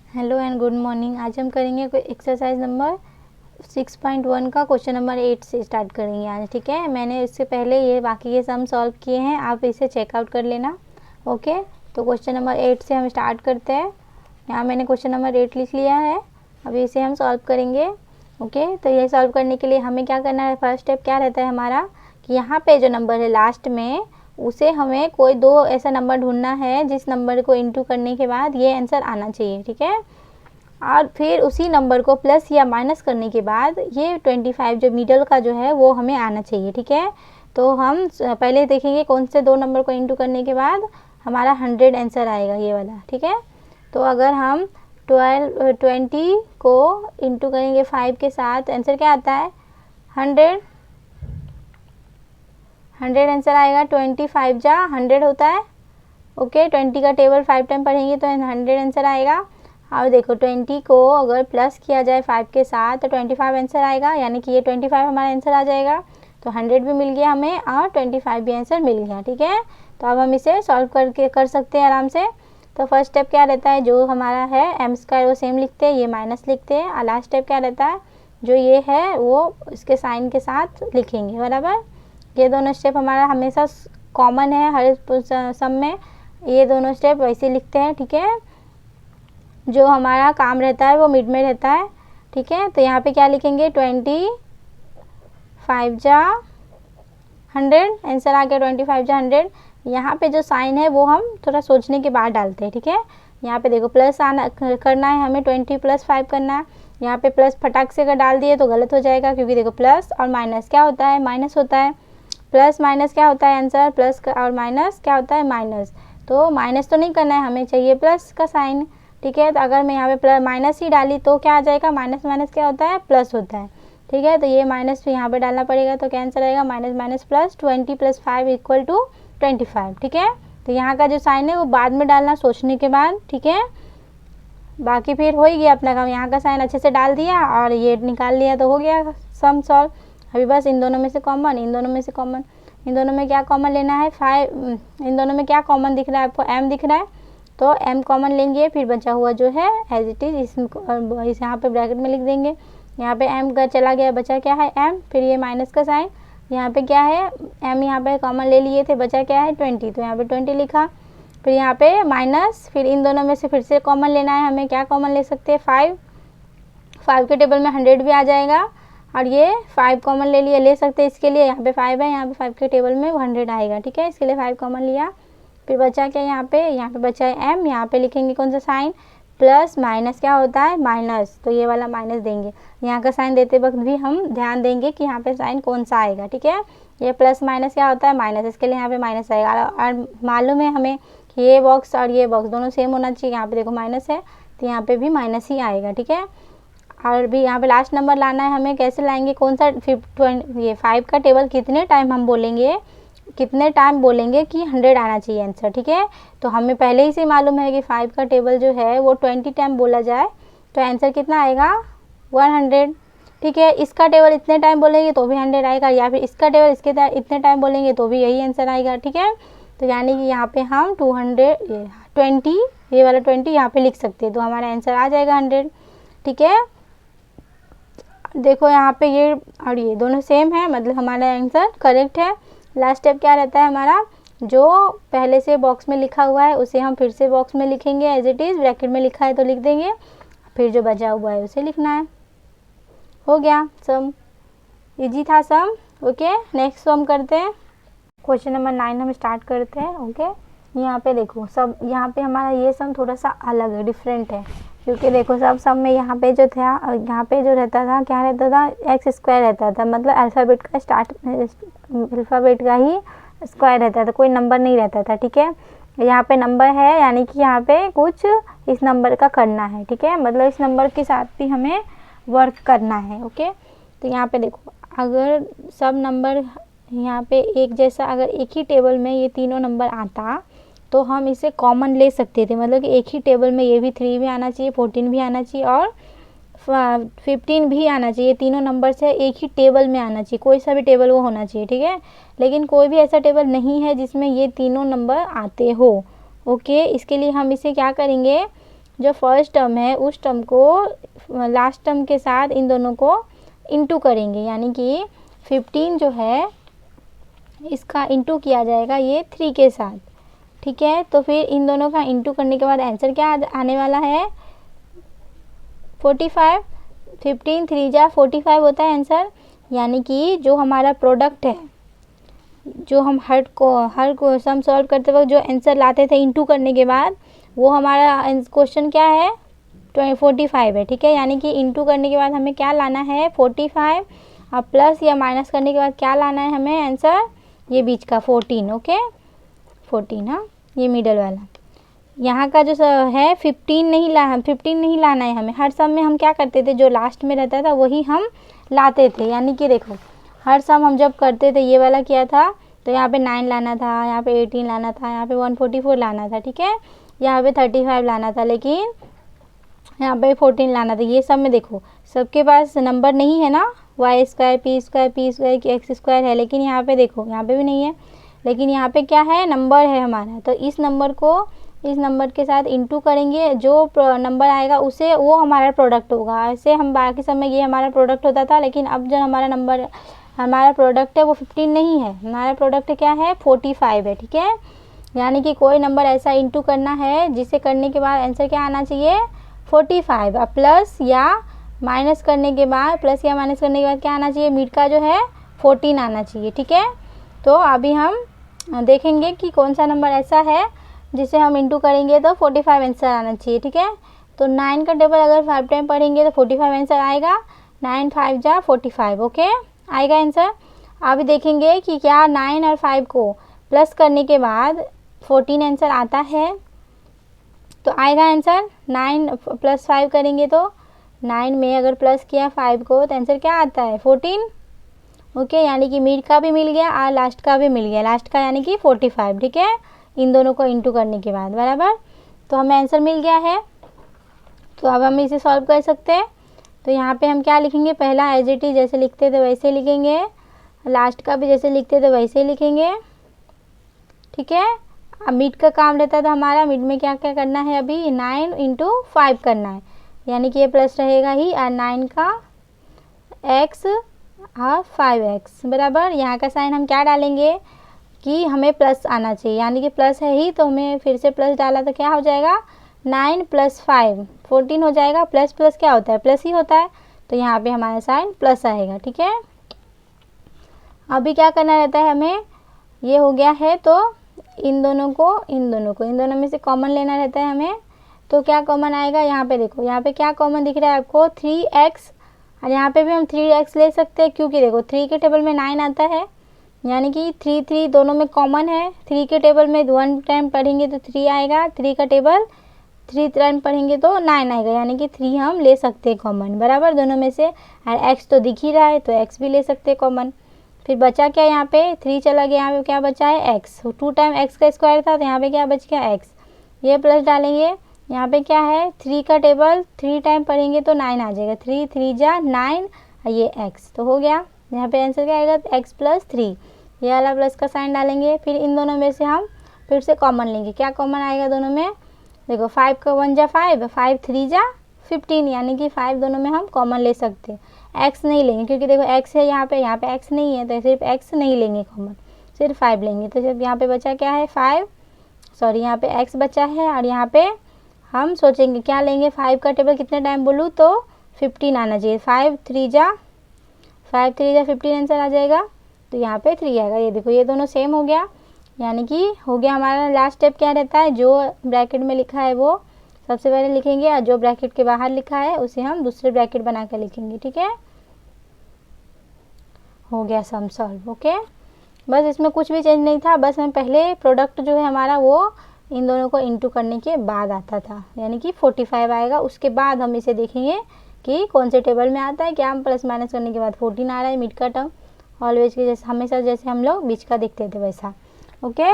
Hello and good morning. आज हम करेंगे एक्सरसाइज नंबर 6.1 का क्वेश्चन नंबर 8 से स्टार्ट करेंगे आज। ठीक है, मैंने इससे पहले ये बाकी के सम सॉल्व किए हैं, आप इसे चेकआउट कर लेना। ओके, तो क्वेश्चन नंबर 8 से हम स्टार्ट करते हैं। यहाँ मैंने क्वेश्चन नंबर 8 लिख लिया है, अभी इसे हम सॉल्व करेंगे। ओके, तो ये सॉल्व करने के लिए हमें क्या करना है, फर्स्ट स्टेप क्या रहता है हमारा कि यहाँ पे जो नंबर है लास्ट में, उसे हमें कोई दो ऐसा नंबर ढूंढना है जिस नंबर को इंटू करने के बाद ये आंसर आना चाहिए। ठीक है, और फिर उसी नंबर को प्लस या माइनस करने के बाद ये 25 जो मिडल का जो है वो हमें आना चाहिए। ठीक है, तो हम पहले देखेंगे कौन से दो नंबर को इंटू करने के बाद हमारा 100 आंसर आएगा, ये वाला। ठीक है, तो अगर हम 20 को इंटू करेंगे 5 के साथ, आंसर क्या आता है 100 आंसर आएगा। 25 जा 100 होता है। ओके, 20 का टेबल 5 टाइम पढ़ेंगे तो 100 आंसर आएगा। अब देखो 20 को अगर प्लस किया जाए 5 के साथ तो 25 आंसर आएगा, यानी कि ये 25 हमारा आंसर आ जाएगा। तो 100 भी मिल गया हमें और 25 भी आंसर मिल गया। ठीक है, तो अब हम इसे सॉल्व करके कर सकते हैं आराम से। तो फर्स्ट स्टेप क्या रहता है, जो हमारा है m² वो सेम लिखते हैं, ये माइनस लिखते हैं। और लास्ट स्टेप क्या रहता है, जो ये है वो इसके साइन के साथ लिखेंगे, बराबर। ये दोनों स्टेप हमारा हमेशा कॉमन है हर सम में, ये दोनों स्टेप वैसे लिखते हैं। ठीक है, जो हमारा काम रहता है वो मिड में रहता है। ठीक है, तो यहाँ पे क्या लिखेंगे 25 जा 100 आंसर आ गया। 25 जा 100। यहाँ पे जो साइन है वो हम थोड़ा सोचने के बाद डालते हैं। ठीक है, यहाँ पे देखो प्लस आना करना है हमें, 20 + 5 करना है। यहाँ पे प्लस फटाक से अगर डाल दिए तो गलत हो जाएगा, क्योंकि देखो प्लस और माइनस क्या होता है, माइनस होता है। प्लस माइनस क्या होता है आंसर, प्लस और माइनस क्या होता है, माइनस। तो माइनस तो नहीं करना है, हमें चाहिए प्लस का साइन। ठीक है, तो अगर मैं यहाँ पे प्लस माइनस ही डाली तो क्या आ जाएगा, माइनस माइनस क्या होता है, प्लस होता है। ठीक है, तो ये माइनस भी यहाँ पे डालना पड़ेगा, तो क्या आंसर आएगा, माइनस माइनस प्लस, 20 + 5 = 25। ठीक है, तो यहाँ का जो साइन है वो बाद में डालना, सोचने के बाद। ठीक है, बाकी फिर हो ही गया अपना काम, यहाँ का साइन अच्छे से डाल दिया और ये निकाल लिया तो हो गया सम सॉल्व। अभी बस इन दोनों में से कॉमन, इन दोनों में से कॉमन, इन दोनों में क्या कॉमन लेना है, 5। इन दोनों में क्या कॉमन दिख रहा है आपको, m दिख रहा है, तो m कॉमन लेंगे। फिर बचा हुआ जो है एज इट इज़ इस यहाँ पे ब्रैकेट में लिख देंगे। यहाँ पे m का चला गया, बचा क्या है m, फिर ये माइनस का साइन, यहाँ पे क्या है m, यहाँ पे कॉमन ले लिए थे, बचा क्या है 20, तो यहाँ पे 20 लिखा। फिर यहाँ पे माइनस, फिर इन दोनों में से फिर से कॉमन लेना है हमें, क्या कॉमन ले सकते हैं 5 के टेबल में 100 भी आ जाएगा, और ये 5 कॉमन ले सकते हैं इसके लिए, यहाँ पे 5 है, यहाँ पे 5 के टेबल में 100 आएगा। ठीक है, इसके लिए 5 कॉमन लिया। फिर बचा क्या यहाँ पे बचा है m, यहाँ पे लिखेंगे कौन सा साइन, प्लस माइनस क्या होता है, माइनस, तो ये वाला माइनस देंगे। यहाँ का साइन देते वक्त भी हम ध्यान देंगे कि यहाँ पे साइन कौन सा आएगा। ठीक है, ये प्लस माइनस क्या होता है, माइनस, इसके लिए यहाँ पे माइनस आएगा। और मालूम है हमें कि ये बॉक्स और ये बॉक्स दोनों सेम होना चाहिए, यहाँ पे देखो माइनस है तो यहाँ पे भी माइनस ही आएगा। ठीक है, और भी यहाँ पे लास्ट नंबर लाना है हमें, कैसे लाएंगे, कौन सा ये 5 का टेबल कितने टाइम हम बोलेंगे, कितने टाइम बोलेंगे कि 100 आना चाहिए आंसर। ठीक है, तो हमें पहले ही से मालूम है कि 5 का टेबल जो है वो 20 टाइम बोला जाए तो आंसर कितना आएगा 100। ठीक है, इसका टेबल इतने टाइम बोलेंगे तो भी 100 आएगा, या फिर इसका टेबल इतने टाइम बोलेंगे तो भी यही आंसर आएगा। ठीक है, तो यानी कि यहाँ पे हम 220 ये वाला 20 यहाँ पे लिख सकते हैं, तो हमारा आंसर आ जाएगा 100। ठीक है, देखो यहाँ पे ये और ये दोनों सेम है, मतलब हमारा आंसर करेक्ट है। लास्ट स्टेप क्या रहता है हमारा, जो पहले से बॉक्स में लिखा हुआ है उसे हम फिर से बॉक्स में लिखेंगे, एज इट इज़ ब्रैकेट में लिखा है तो लिख देंगे, फिर जो बचा हुआ है उसे लिखना है। हो गया सम, इजी था सम। ओके, नेक्स्ट सम करते हैं, क्वेश्चन नंबर 9 हम स्टार्ट करते हैं। ओके, यहाँ पे देखो सब, यहाँ पे हमारा ये सम थोड़ा सा अलग है, डिफरेंट है, क्योंकि देखो सब सम में यहाँ पे जो था, यहाँ पे जो रहता था क्या रहता था, x² रहता था, मतलब अल्फ़ाबेट का ही स्क्वायर रहता था, कोई नंबर नहीं रहता था। ठीक है, यहाँ पे नंबर है, यानी कि यहाँ पे कुछ इस नंबर का करना है। ठीक है, मतलब इस नंबर के साथ भी हमें वर्क करना है। ओके, तो यहाँ पे देखो अगर सब नंबर यहाँ पे एक जैसा, अगर एक ही टेबल में ये तीनों नंबर आता तो हम इसे कॉमन ले सकते थे, मतलब कि एक ही टेबल में ये भी 3 भी आना चाहिए, 14 भी आना चाहिए और 15 भी आना चाहिए, तीनों नंबर से एक ही टेबल में आना चाहिए, कोई सा भी टेबल वो होना चाहिए। ठीक है, लेकिन कोई भी ऐसा टेबल नहीं है जिसमें ये तीनों नंबर आते हो। ओके, इसके लिए हम इसे क्या करेंगे, जो फर्स्ट टर्म है उस टर्म को लास्ट टर्म के साथ इन दोनों को इंटू करेंगे, यानी कि 15 जो है इसका इंटू किया जाएगा ये 3 के साथ, ठीक है। तो फिर इन दोनों का इंटू करने के बाद आंसर क्या आने वाला है 45। 15 3 जा 45 होता है आंसर, यानी कि जो हमारा प्रोडक्ट है, जो हम हर को सम सॉल्व करते वक्त जो आंसर लाते थे इंटू करने के बाद, वो हमारा क्वेश्चन क्या है 45 है, ठीक है। यानी कि इंटू करने के बाद हमें क्या लाना है 45, और प्लस या माइनस करने के बाद क्या लाना है हमें आंसर, ये बीच का 14, ओके 14, हाँ ये मिडल वाला। यहाँ का जो है 15 नहीं लाना है हमें। हर सम में हम क्या करते थे, जो लास्ट में रहता था वही हम लाते थे, यानी कि देखो हर सम हम जब करते थे ये वाला किया था तो यहाँ पे 9 लाना था, यहाँ पे 18 लाना था, यहाँ पे 144 लाना था, ठीक है। यहाँ पे 35 लाना था, लेकिन यहाँ पे 14 लाना था। ये सब में देखो सबके पास नंबर नहीं है ना, Y square P square X square है, लेकिन यहाँ पे देखो यहाँ पे भी नहीं है, लेकिन यहाँ पे क्या है नंबर है हमारा। तो इस नंबर को इस नंबर के साथ इंटू करेंगे, जो नंबर आएगा उसे वो हमारा प्रोडक्ट होगा। ऐसे हम बाकी सब में ये हमारा प्रोडक्ट होता था, लेकिन अब जो हमारा प्रोडक्ट है वो 15 नहीं है, हमारा प्रोडक्ट क्या है 45 है, ठीक है। यानी कि कोई नंबर ऐसा इंटू करना है जिसे करने के बाद आंसर क्या आना चाहिए 45, अब प्लस या माइनस करने के बाद क्या आना चाहिए, मिड का जो है 14 आना चाहिए, ठीक है। तो अभी हम देखेंगे कि कौन सा नंबर ऐसा है जिसे हम इंटू करेंगे तो 45 आंसर आना चाहिए, ठीक है। तो 9 का टेबल अगर 5 टाइम पढ़ेंगे तो 45 आंसर आएगा, 9 5 जा 45, ओके आएगा आंसर। अभी देखेंगे कि क्या 9 और 5 को प्लस करने के बाद 14 आंसर आता है, तो आएगा आंसर। 9 + 5 करेंगे तो 9 में अगर प्लस किया 5 को तो आंसर क्या आता है 14, ओके। यानी कि मिड का भी मिल गया और लास्ट का भी मिल गया, लास्ट का यानी कि 45, ठीक है, इन दोनों को इंटू करने के बाद बराबर। तो हमें आंसर मिल गया है, तो अब हम इसे सॉल्व कर सकते हैं। तो यहाँ पे हम क्या लिखेंगे, पहला एज इट इज जैसे लिखते थे वैसे लिखेंगे, लास्ट का भी जैसे लिखते थे वैसे लिखेंगे, ठीक है। अब मिड का काम रहता था हमारा, मिड में क्या क्या करना है अभी 9 × 5 करना है, यानी कि ये प्लस रहेगा ही, और 9 का x और 5x बराबर। यहाँ का साइन हम क्या डालेंगे कि हमें प्लस आना चाहिए, यानी कि प्लस है ही तो हमें फिर से प्लस डाला तो क्या हो जाएगा 9 + 5 14 हो जाएगा। प्लस प्लस क्या होता है प्लस ही होता है, तो यहाँ पे हमारा साइन प्लस आएगा, ठीक है। अभी क्या करना रहता है हमें, ये हो गया है तो इन दोनों में से कॉमन लेना रहता है हमें। तो क्या कॉमन आएगा, यहाँ पे देखो, यहाँ पे क्या कॉमन दिख रहा है आपको 3x, और यहाँ पे भी हम 3x ले सकते हैं, क्योंकि देखो 3 के टेबल में 9 आता है, यानी कि 3 3 दोनों में कॉमन है। 3 के टेबल में 1 टाइम पढ़ेंगे तो 3 आएगा, 3 का टेबल 3 टाइम पढ़ेंगे तो 9 आएगा, यानी कि 3 हम ले सकते हैं कॉमन बराबर दोनों में से। और x तो दिख ही रहा है तो x भी ले सकते हैं कॉमन। फिर बचा क्या, यहाँ पे 3 चला गया, यहाँ पे क्या बचा है x, 2 टाइम x का स्क्वायर था तो यहाँ पे क्या बच गया x, ये प्लस डालेंगे। यहाँ पे क्या है 3 का टेबल 3 टाइम पढ़ेंगे तो 9 आ जाएगा, 3 3 जा 9, और ये x तो हो गया। यहाँ पे आंसर क्या आएगा x + 3, ये वाला प्लस का साइन डालेंगे। फिर इन दोनों में से हम फिर से कॉमन लेंगे, क्या कॉमन आएगा दोनों में, देखो 5 का 1 जा 5, 5 3 जा 15, यानी कि 5 दोनों में हम कॉमन ले सकते हैं। x नहीं लेंगे क्योंकि देखो x है यहाँ पे x नहीं है, तो सिर्फ x नहीं लेंगे कॉमन, सिर्फ 5 लेंगे। तो जब यहाँ पे बचा क्या है 5, सॉरी यहाँ पे x बचा है, और यहाँ पे हम सोचेंगे क्या लेंगे, 5 का टेबल कितने टाइम बोलूँ तो 15 आना चाहिए, 5 3 जा 15 आंसर आ जाएगा, तो यहाँ पे 3 आएगा। ये देखो ये दोनों सेम हो गया, यानी कि हो गया हमारा। लास्ट स्टेप क्या रहता है, जो ब्रैकेट में लिखा है वो सबसे पहले लिखेंगे, और जो ब्रैकेट के बाहर लिखा है उसे हम दूसरे ब्रैकेट बना कर लिखेंगे, ठीक है। हो गया सम सॉल्व, ओके। बस इसमें कुछ भी चेंज नहीं था, बस हम पहले प्रोडक्ट जो है हमारा वो इन दोनों को इंटू करने के बाद आता था, यानी कि 45 आएगा। उसके बाद हम इसे देखेंगे कि कौन से टेबल में आता है, क्या हम प्लस माइनस करने के बाद 14 आ रहा है मिड का टर्म, ऑलवेज के जैसे हमेशा जैसे हम लोग बीच का देखते थे वैसा, ओके।